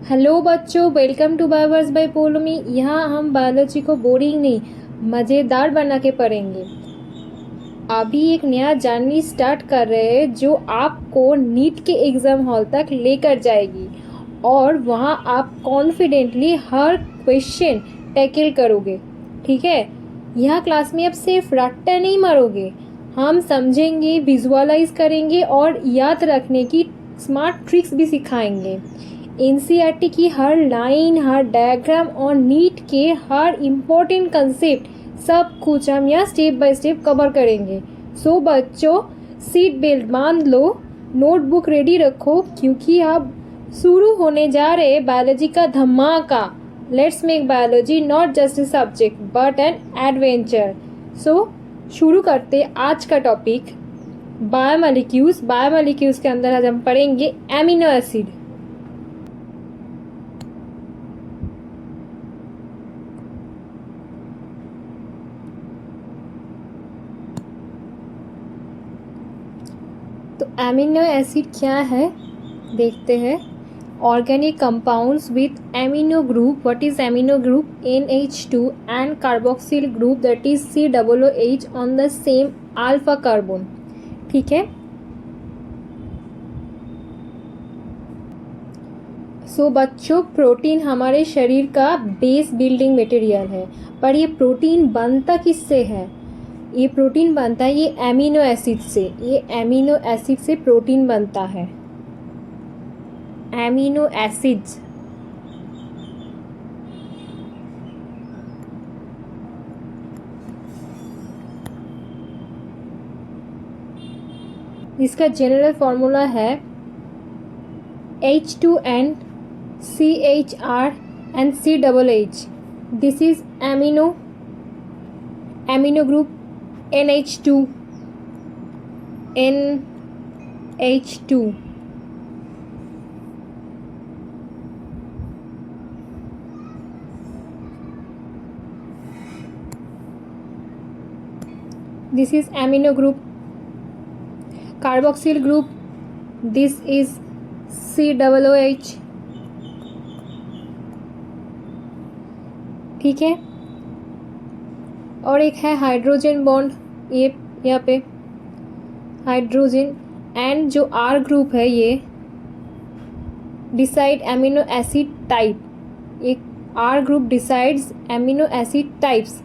Hello बच्चों, welcome to Bioverse by Paulomi. यहाँ हम बायोलॉजी को बोरिंग नहीं, मज़ेदार बना के पढ़ेंगे। अभी एक नया जर्नी स्टार्ट कर रहे हैं जो आपको नीट के एग्ज़ाम हॉल तक लेकर जाएगी और वहाँ आप कॉन्फिडेंटली हर क्वेश्चन टैकल करोगे। ठीक है, यहाँ क्लास में आप सिर्फ रट्टा नहीं मारोगे, हम समझेंगे, विजुअलाइज करेंगे और याद रखने की स्मार्ट ट्रिक्स भी सिखाएंगे। एनसीईआरटी की हर लाइन, हर डायग्राम और नीट के हर इम्पोर्टेंट कंसेप्ट सब कुछ हम यहाँ स्टेप बाय स्टेप कवर करेंगे। सो बच्चों, सीट बेल्ट बांध लो, नोटबुक रेडी रखो क्योंकि अब शुरू होने जा रहे बायोलॉजी का धमाका। Let's make biology not just a subject but an adventure. So शुरू करते आज का टॉपिक बायोमोलिक्यूल्स। बायोमोलिक्यूल्स के अंदर आज हम पढ़ेंगे एमिनो एसिड। तो एमिनो एसिड क्या है देखते हैं। Organic compounds with amino group. What is amino group? NH2 and carboxyl group that is COOH on the same alpha carbon. ठीक है, सो बच्चों, प्रोटीन हमारे शरीर का बेस बिल्डिंग मटेरियल है, पर ये प्रोटीन बनता किससे है? ये प्रोटीन बनता है ये एमिनो एसिड से। ये एमिनो एसिड से प्रोटीन बनता है। एमिनो एसिड्स इसका जनरल फॉर्मूला है H2N CHR and COOH। This is amino group NH2 NH2। This is amino group. Carboxyl group, this is COOH। ठीक है, और एक है हाइड्रोजन बॉन्ड, ये यहाँ पे हाइड्रोजन। एंड जो R ग्रुप है ये डिसाइड एमिनो एसिड टाइप। एक R group decides amino acid types.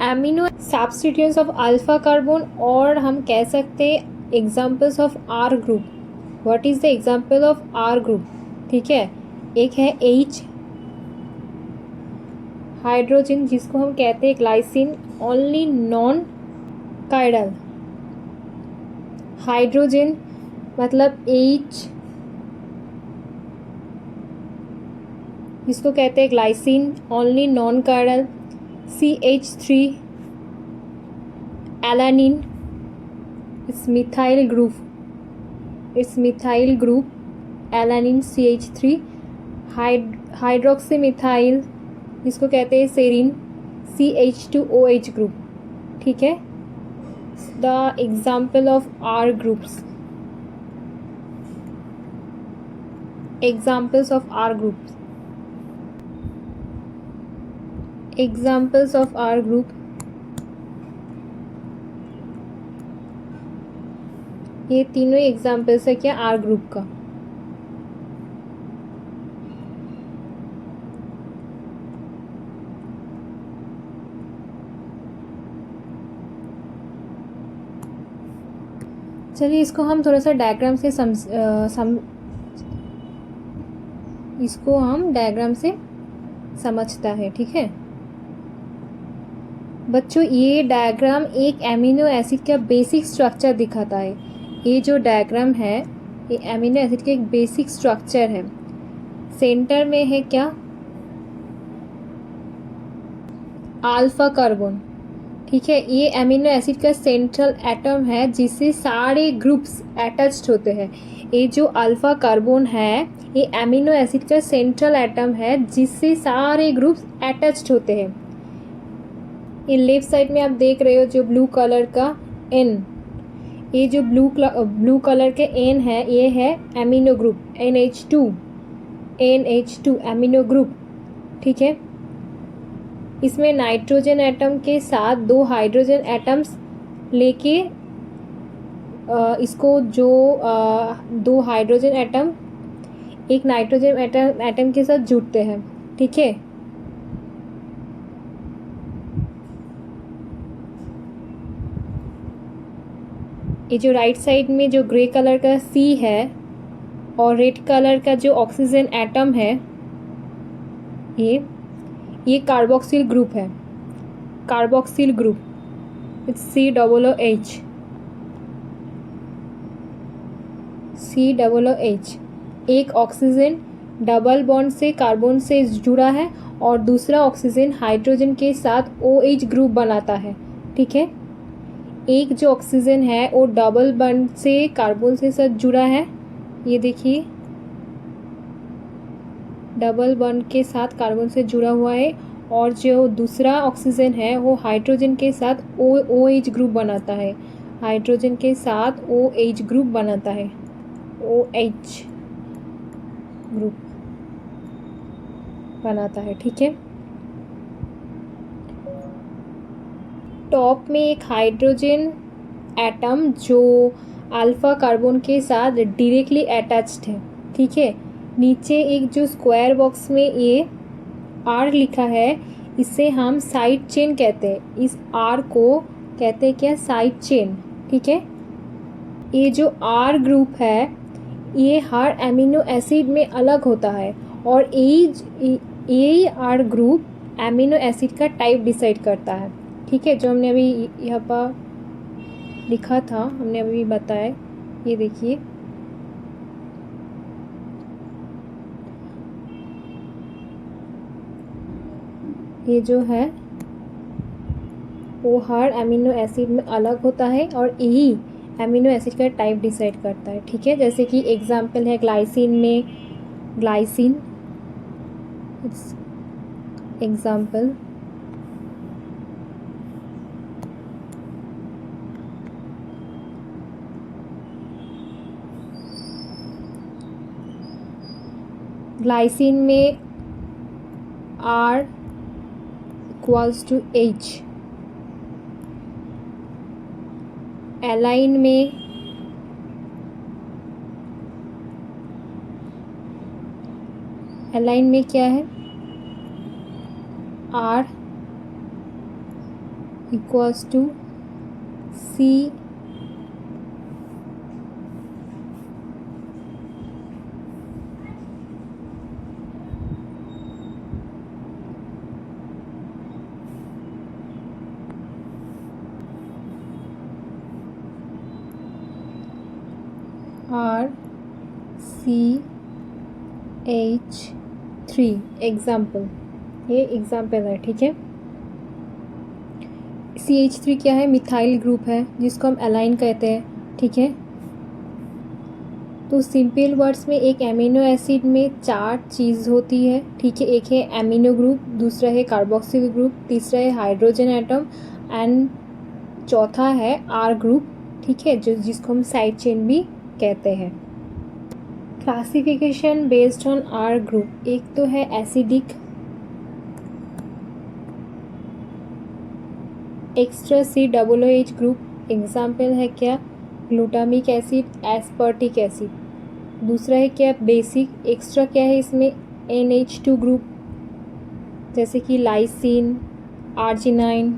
Amino substituents of alpha carbon, और हम कह सकते हैं examples of R group. What is the example of R group? ठीक है, एक है H हाइड्रोजन जिसको हम कहते हैं ग्लाइसिन, ओनली नॉन काइडल। हाइड्रोजन मतलब H, जिसको कहते हैं ग्लाइसिन, ओनली नॉन काइडल। CH3 alanine, it's methyl group alanine CH3। Hydroxy methyl जिसको कहते हैं सेरिन, CH2OH ग्रुप। ठीक है, the example of R groups. Examples of R groups. Examples of R group. ये तीनों एग्जाम्पल्स है क्या R ग्रुप का। चलिए इसको हम थोड़ा सा डायग्राम से इसको हम डायग्राम से समझता है। ठीक है बच्चों, ये डायग्राम एक एमिनो एसिड का बेसिक स्ट्रक्चर दिखाता है। ये जो डायग्राम है ये एमिनो एसिड का एक बेसिक स्ट्रक्चर है। सेंटर में है क्या? Alpha carbon. ठीक है, ये एमिनो एसिड का सेंट्रल एटम है जिससे सारे ग्रुप्स अटैच्ड होते हैं। ये जो अल्फा कार्बन है ये एमिनो एसिड का सेंट्रल एटम है जिससे सारे ग्रुप्स अटैच्ड होते हैं। ये लेफ्ट साइड में आप देख रहे हो जो ब्लू कलर का N, ये जो ब्लू कलर के N है ये है amino group NH2। NH2 amino group, ठीक है। इसमें नाइट्रोजन एटम के साथ 2 हाइड्रोजन एटम्स लेके इसको जो 2 हाइड्रोजन एटम एक नाइट्रोजन एटम के साथ जुड़ते हैं, ठीक है। ये जो राइट साइड में जो ग्रे कलर का C है और रेड कलर का जो ऑक्सीजन एटम है, ये कार्बोक्सिल ग्रुप है, carboxyl group. It's COOH, COOH। एक ऑक्सीजन डबल बॉन्ड से कार्बन से जुड़ा है और दूसरा ऑक्सीजन हाइड्रोजन के साथ OH ग्रुप बनाता है, ठीक है। एक जो ऑक्सीजन है वो डबल बॉन्ड से कार्बन से साथ जुड़ा है, ये देखिए डबल बॉन्ड के साथ कार्बन से जुड़ा हुआ है, और जो दूसरा ऑक्सीजन है वो हाइड्रोजन के साथ OH ग्रुप बनाता है, हाइड्रोजन के साथ OH ग्रुप बनाता है, OH ग्रुप बनाता है, ठीक है। टॉप में एक हाइड्रोजन एटम जो अल्फा कार्बन के साथ डायरेक्टली अटैच्ड है, ठीक है। नीचे एक जो स्क्वायर बॉक्स में ये R लिखा है, इसे हम साइड चेन कहते हैं। इस R को कहते हैं क्या, साइड चेन, ठीक है। ये जो R ग्रुप है ये हर एमिनो एसिड में अलग होता है, और यही R ग्रुप एमिनो एसिड का टाइप डिसाइड करता है, ठीक है। जो हमने अभी यहाँ पर लिखा था, हमने अभी बताया, ये देखिए ये जो है वो हर एमिनो एसिड में अलग होता है और यही एमिनो एसिड का टाइप डिसाइड करता है, ठीक है। जैसे कि एग्जाम्पल है ग्लाइसिन में, ग्लाइसिन एग्जाम्पल, ग्लाइसिन में R equals to H, alanine में क्या है, R equals to C RCH3 example, ये एग्जाम्पल है, ठीक है। CH3 क्या है, मिथाइल ग्रुप है जिसको हम एलाइन कहते हैं, ठीक है। तो सिंपल वर्ड्स में एक एमिनो एसिड में 4 चीज़ होती है, ठीक है। एक है एमिनो ग्रुप, दूसरा है कार्बोक्सिल ग्रुप, तीसरा है हाइड्रोजन एटम एंड चौथा है R ग्रुप, ठीक है, जिसको हम साइड चेन भी कहते हैं। Classification based on R group, एक तो है acidic, extra COOH group, example है क्या, ग्लूटामिक एसिड, एस्पर्टिक एसिड। दूसरा है क्या, बेसिक, एक्स्ट्रा क्या है इसमें, NH2 ग्रुप, जैसे कि लाइसिन, आर्जिनाइन।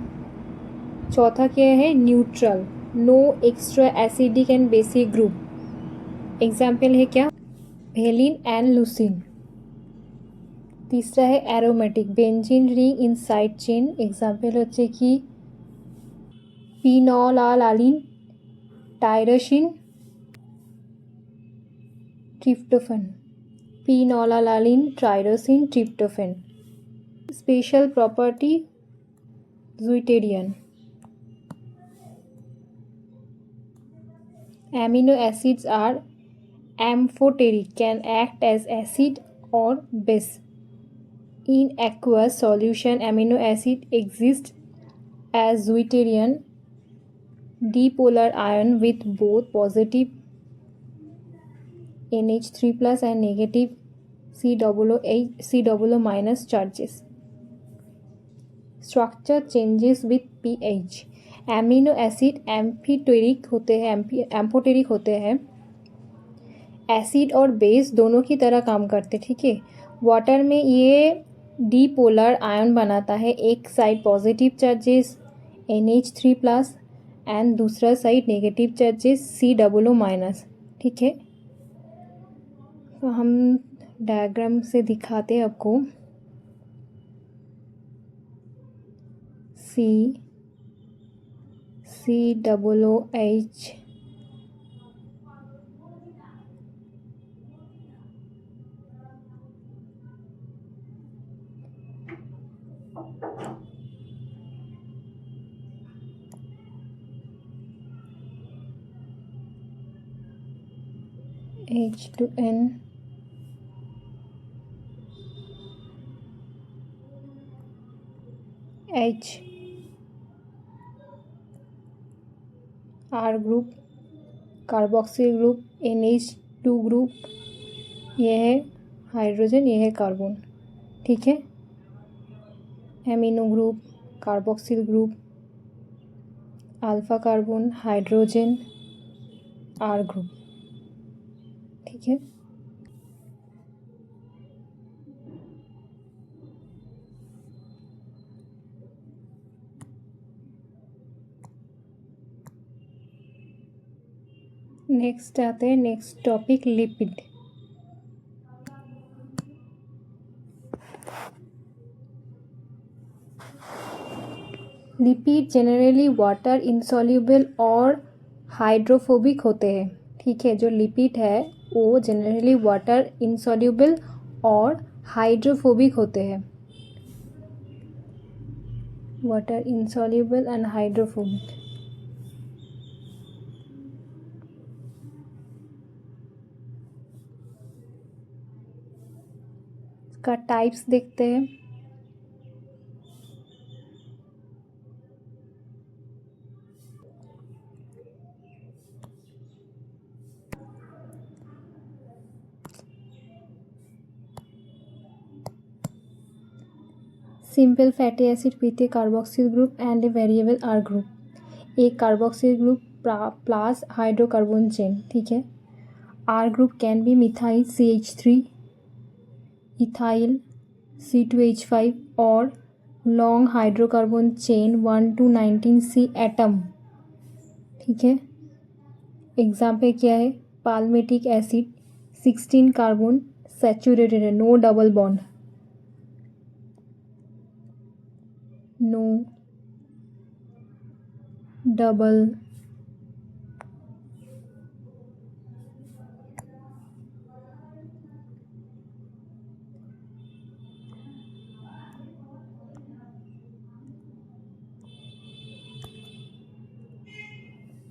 चौथा क्या है, neutral, no extra acidic and basic group, example है क्या, वेलिन एंड लूसिन। तीसरा है aromatic, benzene ring in side chain, example হচ্ছে कि phenylalanine, tyrosine, tryptophan, phenylalanine, tyrosine, tryptophan. Special property zwitterion. Amino acids are amphoteric, can act as acid or base. In aqueous solution, amino acid exists as deuterium dipolar ion with both positive NH3+ and negative C minus charges. Structure changes with pH. Amino acid amphoteric होते हैं, acid और base दोनों की तरह काम करते, ठीक है। वाटर में ये डीपोलर आयन बनाता है, एक side positive charges NH3+ and दूसरा side negative charges COO minus, ठीक है। तो हम डायग्राम से दिखाते हैं आपको। COOH H2N H R group, carboxyl group NH2 group, यह है हाइड्रोजन, यह है कार्बन, ठीक है। Amino group, carboxyl group, alpha carbon, hydrogen, R group, ठीक है। नेक्स्ट आते हैं, next topic lipid. Lipid generally water insoluble और हाइड्रोफोबिक होते हैं, ठीक है। जो लिपिड है वो जनरली वाटर इंसॉल्युबल और हाइड्रोफोबिक होते हैं, वाटर इंसॉल्युबल एंड हाइड्रोफोबिक। इसका टाइप्स देखते हैं। Simple fatty acid with A carboxyl group and a variable R group, एक carboxyl group plus hydrocarbon chain, ठीक है। R group can be methyl CH3, ethyl C2H5 और long hydrocarbon chain 1 to 19C atom, ठीक है। Example क्या है, palmitic acid 16 carbon saturated है, no double bond,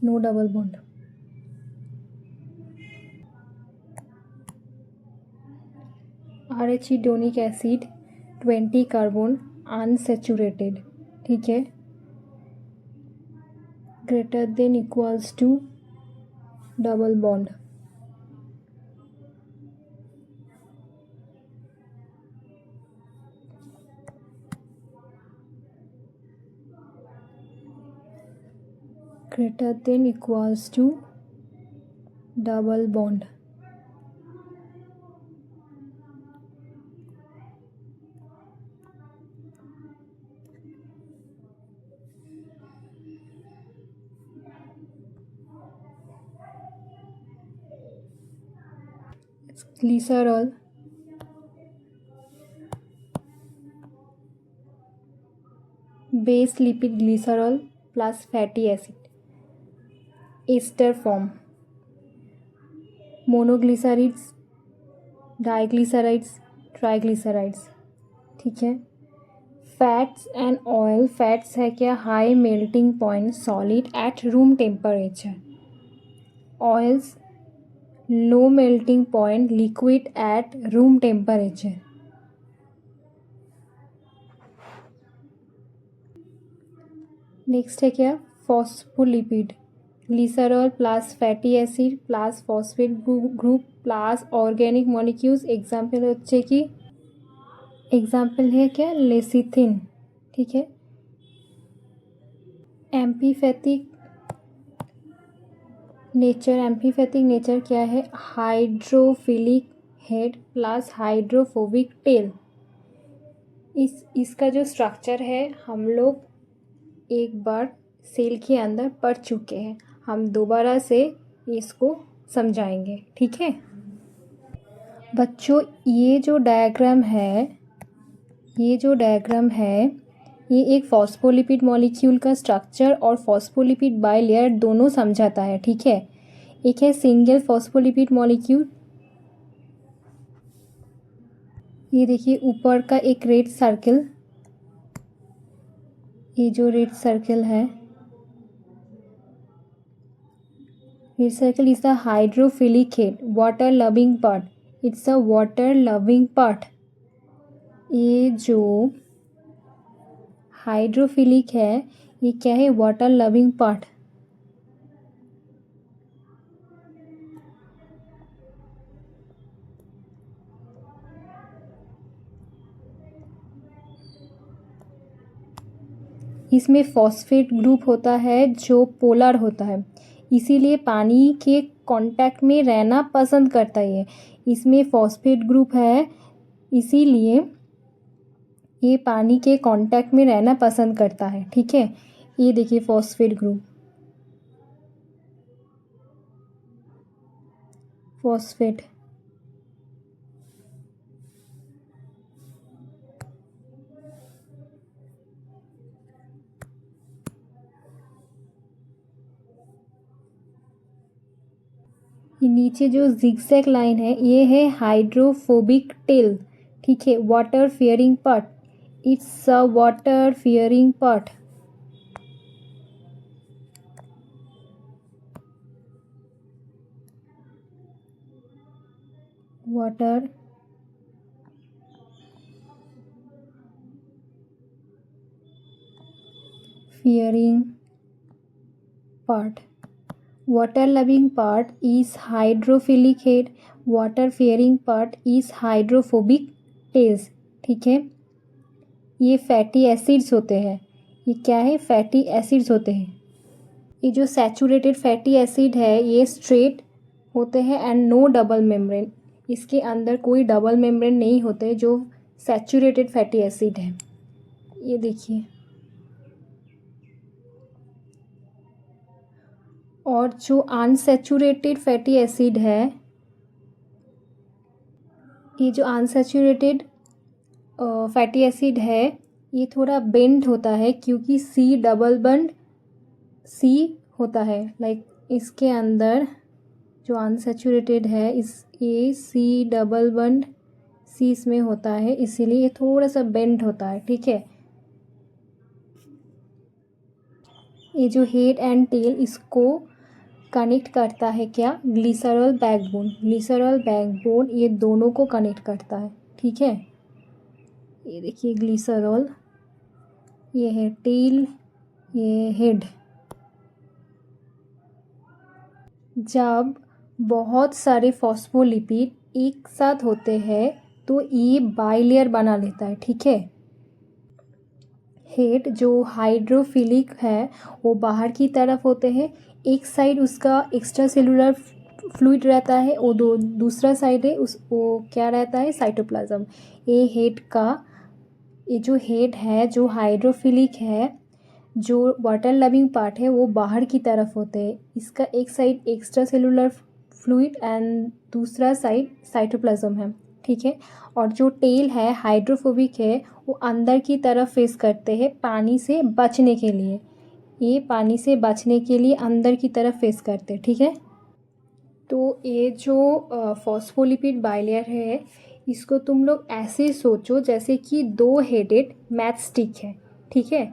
no double bond. Arachidonic acid 20 carbon unsaturated, ठीक है, greater than equals to double bond. greater than equals to double bond. It's glycerol, base lipid glycerol plus fatty acid, ester form, monoglycerides, diglycerides, triglycerides, ठीक है। Fats and oil, fats है क्या, high melting point solid at room temperature, oils low melting point liquid at room temperature. Next है क्या, phospholipid, glycerol plus fatty acid plus phosphate group plus organic molecules. Example होच्छे कि example है क्या, lecithin. ठीक है। एम्फीपैथिक नेचर क्या है, hydrophilic head plus hydrophobic tell. इसका जो स्ट्रक्चर है हम लोग एक बार सेल के अंदर पढ़ चुके हैं, हम दोबारा से इसको समझाएंगे। ठीक है बच्चों, ये जो डायग्राम है ये एक फॉस्फोलिपिड मॉलिक्यूल का स्ट्रक्चर और फॉस्फोलिपिड बाइलेयर दोनों समझाता है। ठीक है, एक है सिंगल फॉस्फोलिपिड मॉलिक्यूल, ये देखिए ऊपर का एक रेड सर्कल, ये जो रेड सर्कल है, red circle is the hydrophilic head, water loving part, it's a water loving part. ये जो हाइड्रोफिलिक है ये क्या है, वाटर लविंग पार्ट। इसमें फॉस्फेट ग्रुप होता है जो पोलर होता है, इसीलिए पानी के कांटेक्ट में रहना पसंद करता है। इसमें फॉस्फेट ग्रुप है इसीलिए ये पानी के कांटेक्ट में रहना पसंद करता है। ठीक है, ये देखिए फॉस्फेट ग्रुप, फॉस्फेट। ये नीचे जो जिगजैग लाइन है ये है हाइड्रोफोबिक टेल। ठीक है, water fearing part, it's a water fearing part. Water fearing part. Water loving part is hydrophilic head, water fearing part is hydrophobic tails। ठीक है, ये फैटी एसिड्स होते हैं, ये क्या है, फैटी एसिड्स होते हैं। ये जो सैचुरेटेड फैटी एसिड है ये स्ट्रेट होते हैं एंड नो डबल मेम्ब्रेन, इसके अंदर कोई डबल मेम्ब्रेन नहीं होते जो सैचुरेटेड फैटी एसिड है। ये देखिए, और जो अनसैचुरेटेड फैटी एसिड है, ये जो अनसैचुरेटेड फैटी एसिड है ये थोड़ा बेंड होता है क्योंकि सी डबल बंड सी होता है। लाइक इसके अंदर जो अनसैचुरेटेड है इस ये सी डबल बंड सी इसमें होता है, इसीलिए ये थोड़ा सा बेंड होता है। ठीक है, ये जो हेड एंड टेल इसको कनेक्ट करता है क्या, ग्लिसरॉल बैकबोन। ग्लिसरॉल बैकबोन ये दोनों को कनेक्ट करता है। ठीक है, ये देखिए ग्लिसरॉल, ये है टेल, ये हेड। जब बहुत सारे फॉस्फोलिपिड एक साथ होते हैं तो ये बाइलेयर बना लेता है। ठीक है, हेड जो हाइड्रोफिलिक है वो बाहर की तरफ होते हैं, एक साइड उसका एक्स्ट्रा सेलुलर फ्लूइड रहता है, वो दूसरा साइड है वो क्या रहता है, साइटोप्लाज्म। ये हेड का, ये जो हेड है जो हाइड्रोफिलिक है, जो वाटर लविंग पार्ट है वो बाहर की तरफ होते हैं, इसका एक side extra cellular fluid and दूसरा साइड साइटोप्लाज्म है। ठीक है, और जो टेल है हाइड्रोफोबिक है वो अंदर की तरफ फेस करते हैं पानी से बचने के लिए, ये पानी से बचने के लिए अंदर की तरफ फेस करते हैं। ठीक है, तो ये जो फॉस्फोलिपिड बाइलेयर है इसको तुम लोग ऐसे सोचो जैसे कि दो हेडेड मैचस्टिक है। ठीक है,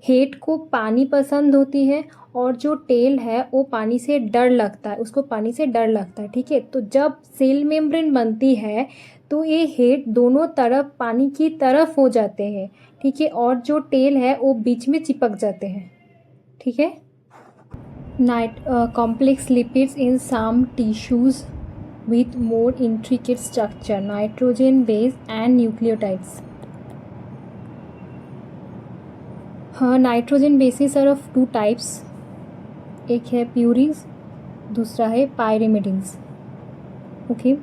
हेड को पानी पसंद होती है और जो टेल है वो पानी से डर लगता है, उसको पानी से डर लगता है। ठीक है, तो जब सेल मेम्ब्रेन बनती है तो ये हेड दोनों तरफ पानी की तरफ हो जाते हैं। ठीक है, और जो टेल है वो बीच में चिपक जाते हैं। ठीक है, Complex lipids in some tissues with more intricate structure, nitrogen base and nucleotides. हाँ, nitrogen bases are of two types, एक है प्यूरिन्स, दूसरा है पायरिमिडिन्स. ओके,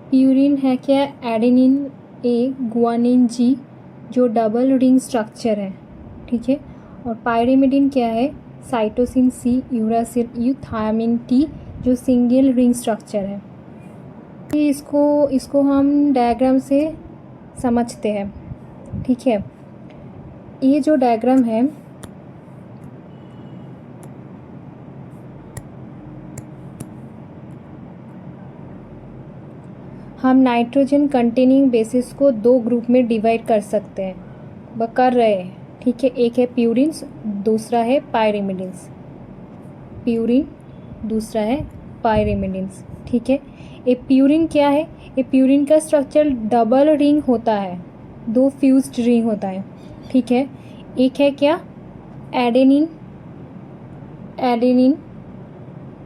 प्यूरिन है क्या? एडेनिन ए, गुआनिन जी, जो डबल रिंग स्ट्रक्चर है, ठीक है. और पायरिमिडिन क्या है? Cytosine C, uracil U, thymine T, जो सिंगल रिंग स्ट्रक्चर है. इसको हम डायग्राम से समझते हैं, ठीक है. ये जो डायग्राम है, हम नाइट्रोजन कंटेनिंग बेसिस को दो ग्रुप में डिवाइड कर सकते हैं, वह कर रहे हैं, ठीक है. एक है प्यूरिन्स, दूसरा है पायरिमिडिन्स. प्यूरिन, दूसरा है पायरिमिडिन्स, ठीक है. ये प्यूरिन क्या है? ये प्यूरिन का स्ट्रक्चर डबल रिंग होता है, दो फ्यूज्ड रिंग होता है, ठीक है. एक है क्या? एडेनिन. एडेनिन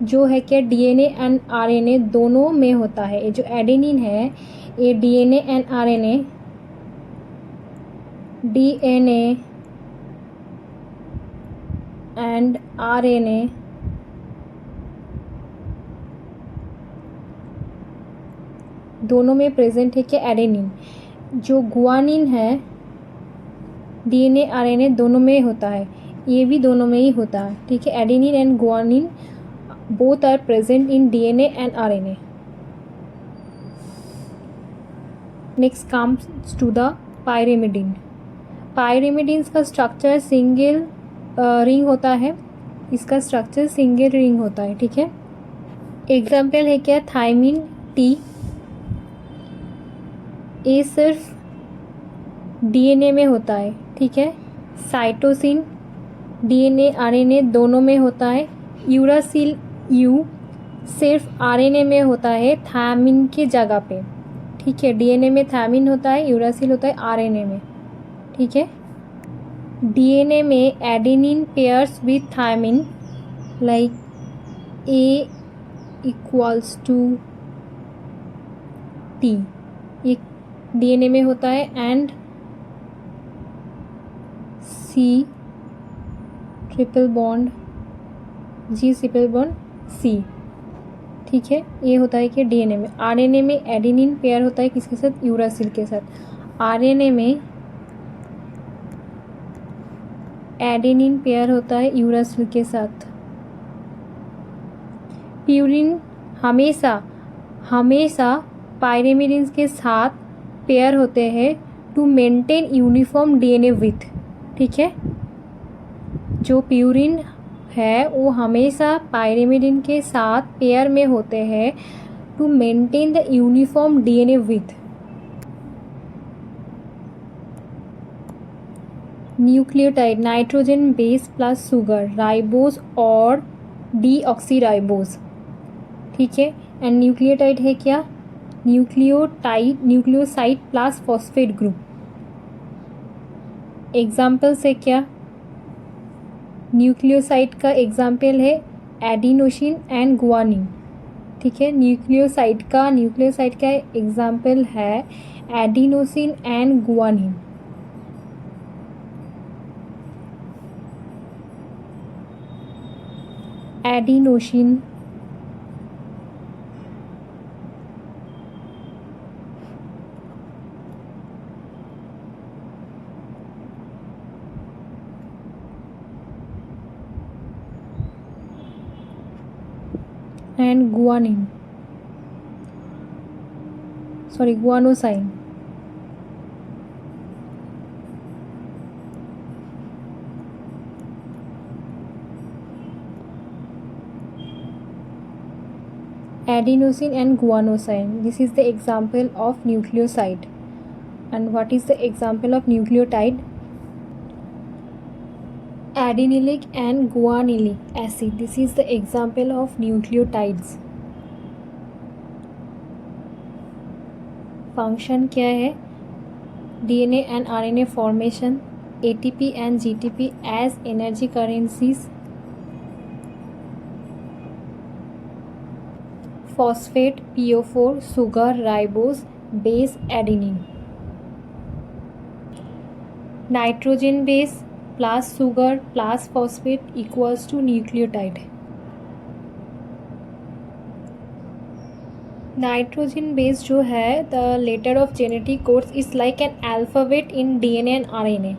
जो है क्या? डीएनए एंड आरएनए दोनों में होता है. ये जो एडेनिन है, ये DNA and RNA, DNA and RNA दोनों में प्रेजेंट है क्या? एडेनिन. जो गुआनिन है, डीएनए आरएनए दोनों में होता है, ये भी दोनों में ही होता है, ठीक है. Adenine and guanine both are present in DNA and RNA. Next comes to the pyrimidine. Pyrimidines का स्ट्रक्चर सिंगल रिंग होता है, इसका स्ट्रक्चर सिंगल रिंग होता है, ठीक है. एग्जाम्पल है क्या? Thymine T. ये सिर्फ डीएनए में होता है, ठीक है. साइटोसिन डीएनए आरएनए दोनों में होता है. यूरासिल यू सिर्फ आरएनए में होता है, थायमिन के जगह पे, ठीक है. डीएनए में थायमिन होता है, यूरासिल होता है आरएनए में, ठीक है. डीएनए में adenine pairs with thymine like A equals to T, ये डीएनए में होता है. And C triple bond, G triple bond C, ठीक है. ये होता है कि डीएनए में. आरएनए में एडेनिन पेयर होता है किसके साथ? यूरासिल के साथ. आरएनए में एडेनिन पेयर होता है यूरासिल के साथ. प्यूरिन हमेशा पायरिमिडिन्स के साथ पेयर होते हैं to maintain uniform DNA with, ठीक है. जो प्यूरिन है वो हमेशा पायरिमिडिन के साथ पेयर में होते हैं to maintain the uniform DNA with. Nucleotide, nitrogen base plus sugar, ribose और डीऑक्सीराइबोज, ठीक है. एंड न्यूक्लियोटाइड है क्या? Nucleoside plus phosphate group. Examples है क्या? न्यूक्लियोसाइड का एग्जाम्पल है एडिनोसिन एंड गुआनिन, ठीक है. न्यूक्लियोसाइड का एग्जाम्पल है adenosine and guanine. Adenosine and guanosine. Adenosine and guanosine. This is the example of nucleoside. And what is the example of nucleotide? Adenylate and guanylic acid. This is the example of nucleotides. Function क्या है? DNA and RNA formation, ATP and GTP as energy currencies, phosphate, PO4, sugar, ribose, base, adenine. Nitrogen base plus sugar plus phosphate equals to nucleotide. Nitrogen base जो है the letter of genetic codes is like an alphabet in DNA and RNA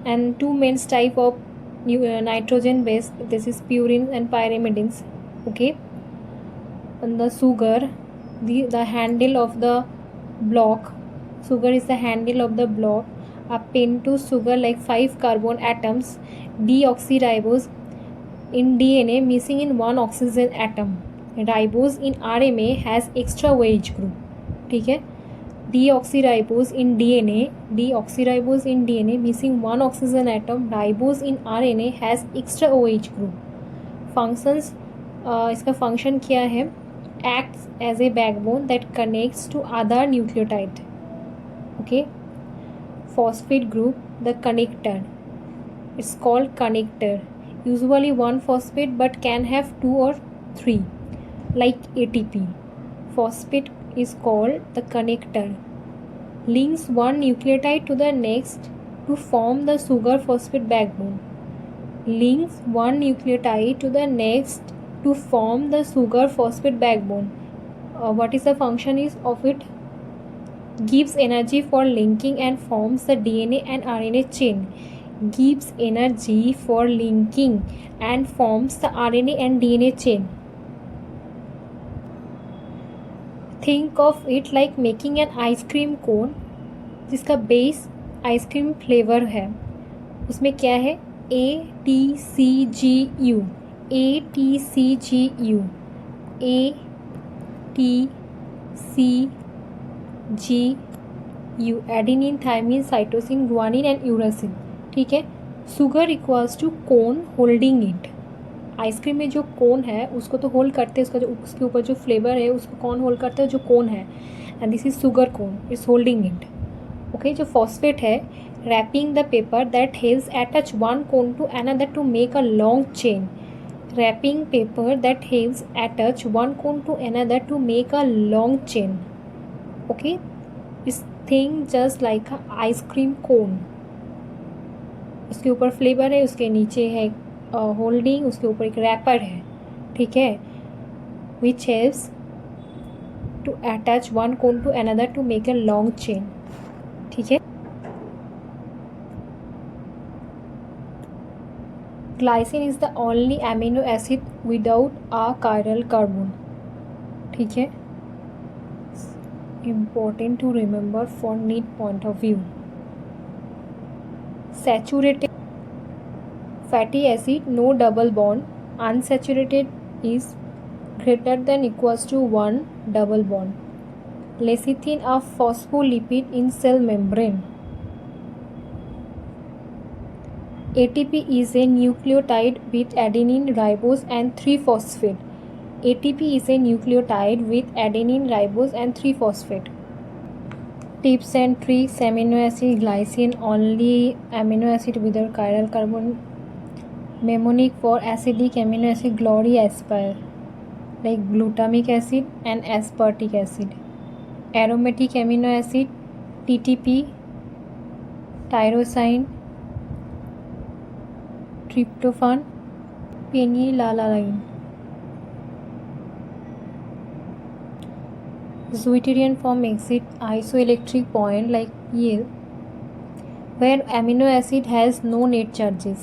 and two main type of nitrogen base, this is purines and pyrimidines. Okay, and the sugar, the handle of the block, sugar is the handle of the block. A pentose sugar like 5 carbon atoms, deoxyribose in DNA missing in one oxygen atom. Ribose in RNA has extra OH group. ठीक है, deoxyribose in DNA missing one oxygen atom. Ribose in RNA has extra OH group. Functions, इसका function क्या है? Acts as a backbone that connects to other nucleotide. Okay, phosphate group, the connector, it's called connector. Usually one phosphate but can have 2 or 3, like ATP. Phosphate is called the connector. Links one nucleotide to the next to form the sugar phosphate backbone. Links one nucleotide to the next to form the sugar phosphate backbone. What is the function is of it? Gives energy for linking and forms the DNA and RNA chain. Gives energy for linking and forms the RNA and DNA chain. Think of it like making an ice cream cone जिसका base ice cream flavour है. उसमें क्या है? ATCGU, ATCGU, ATCGU, adenine, thymine, cytosine, guanine and uracil. ठीक है. Sugar equals to cone holding it. Ice cream में जो cone है उसको तो होल्ड करते हैं, उसका जो उसके ऊपर जो फ्लेवर है उसको कौन होल्ड करता है? जो कोन है. And this is sugar cone is holding it. Okay, जो फॉस्फेट है, wrapping the paper that helps attach one cone to another to make a long chain. Wrapping paper that helps attach one cone to another to make a long chain. Okay, this thing just like a ice cream cone. उसके ऊपर flavour है, उसके नीचे है holding, उसके ऊपर एक wrapper है. ठीक है, which helps to attach one cone to another to make a long chain. ठीक है. Glycine is the only amino acid without a chiral carbon. ठीक है, important to remember for neat point of view. Saturated fatty acid, no double bond. Unsaturated is greater than equals to 1 double bond. Lecithin, a phospholipid in cell membrane. ATP is a nucleotide with adenine, ribose and 3-phosphate. ATP is a nucleotide with adenine, ribose and 3-phosphate. Tips and tricks: amino acid glycine, only amino acid without chiral carbon. Mnemonic for acidic amino acid: glory, aspire, like glutamic acid and aspartic acid. Aromatic amino acid: TTP, tyrosine, tryptophan, phenylalanine. Zwitterian form exit isoelectric point like yield, where amino acid has no net charges.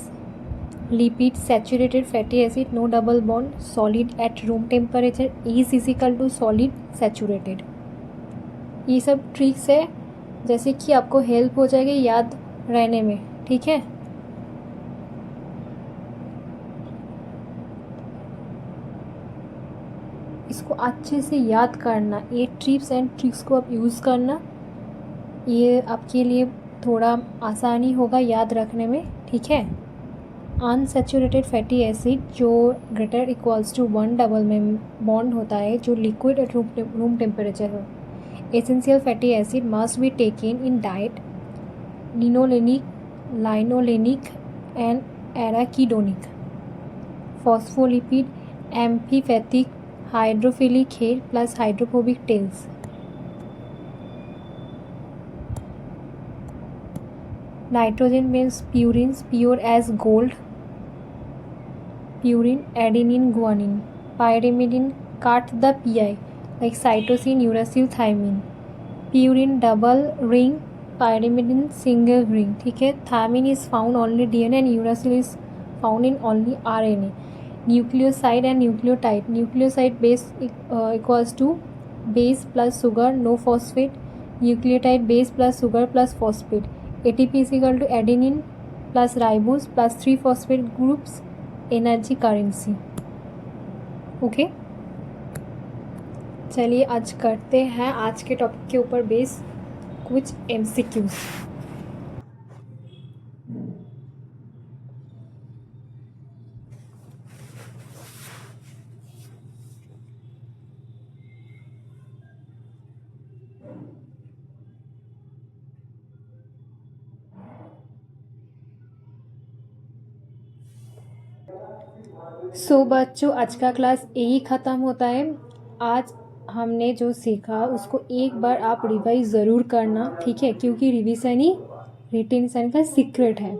Lipid, saturated fatty acid, no double bond, solid at room temperature is equal to solid saturated. ये सब tricks है जैसे कि आपको help हो जाएगी याद रहने में. ठीक है, इसको अच्छे से याद करना. ये टिप्स एंड ट्रिक्स को आप यूज़ करना, ये आपके लिए थोड़ा आसानी होगा याद रखने में. ठीक है. अनसैचुरेटेड फैटी एसिड जो ग्रेटर इक्वल्स टू 1 डबल में बॉन्ड होता है, जो लिक्विड एट रूम टेम्परेचर हो. Essential fatty acid must be taken in diet. Linolenic and arachidonic. Phospholipid amphipathic hydrophilic hair plus hydrophobic tails. Nitrogen means purines, pure as gold. Purine, adenine, guanine. Pyrimidine, cut the pi, like cytosine, uracil, thymine. Purine, double ring. Pyrimidine, single ring. ठीक है. Thymine is found only DNA and uracil is found in only RNA. Nucleoside and nucleotide. Nucleoside base equals to base plus sugar, no phosphate. Nucleotide base plus sugar plus phosphate. ATP is equal to adenine plus ribose plus 3 phosphate groups. Energy currency. Okay, चलिए आज करते हैं आज के topic के ऊपर base कुछ MCQs. सो बच्चों, आज का क्लास यही ख़त्म होता है. आज हमने जो सीखा उसको एक बार आप रिवाइज ज़रूर करना, ठीक है, क्योंकि रिवीजन ही रिटेंशन का सीक्रेट है.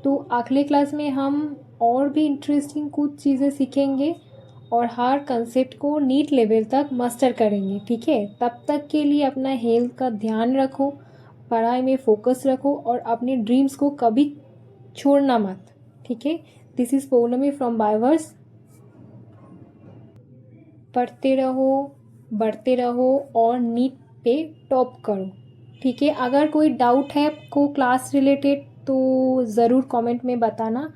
तो अगले क्लास में हम और भी इंटरेस्टिंग कुछ चीज़ें सीखेंगे और हर कंसेप्ट को नीट लेवल तक मास्टर करेंगे, ठीक है. तब तक के लिए अपना हेल्थ का ध्यान रखो, पढ़ाई में फोकस रखो और अपने ड्रीम्स को कभी छोड़ना मत, ठीक है. This is Poulami from Bioverse. पढ़ते रहो, बढ़ते रहो और नीट पे टॉप करो, ठीक है. अगर कोई डाउट है आपको क्लास रिलेटेड तो ज़रूर कमेंट में बताना,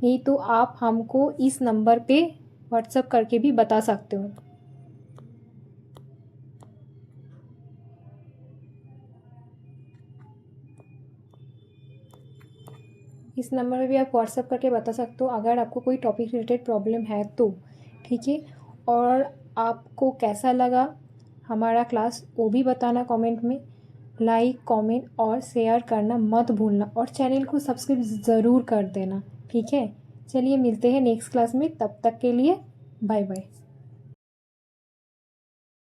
नहीं तो आप हमको इस नंबर पे व्हाट्सएप करके भी बता सकते हो. इस नंबर पे भी आप व्हाट्सएप करके बता सकते हो अगर आपको कोई टॉपिक रिलेटेड प्रॉब्लम है तो, ठीक है. और आपको कैसा लगा हमारा क्लास वो भी बताना कमेंट में. लाइक, कमेंट और शेयर करना मत भूलना और चैनल को सब्सक्राइब ज़रूर कर देना, ठीक है. चलिए मिलते हैं नेक्स्ट क्लास में, तब तक के लिए बाय बाय.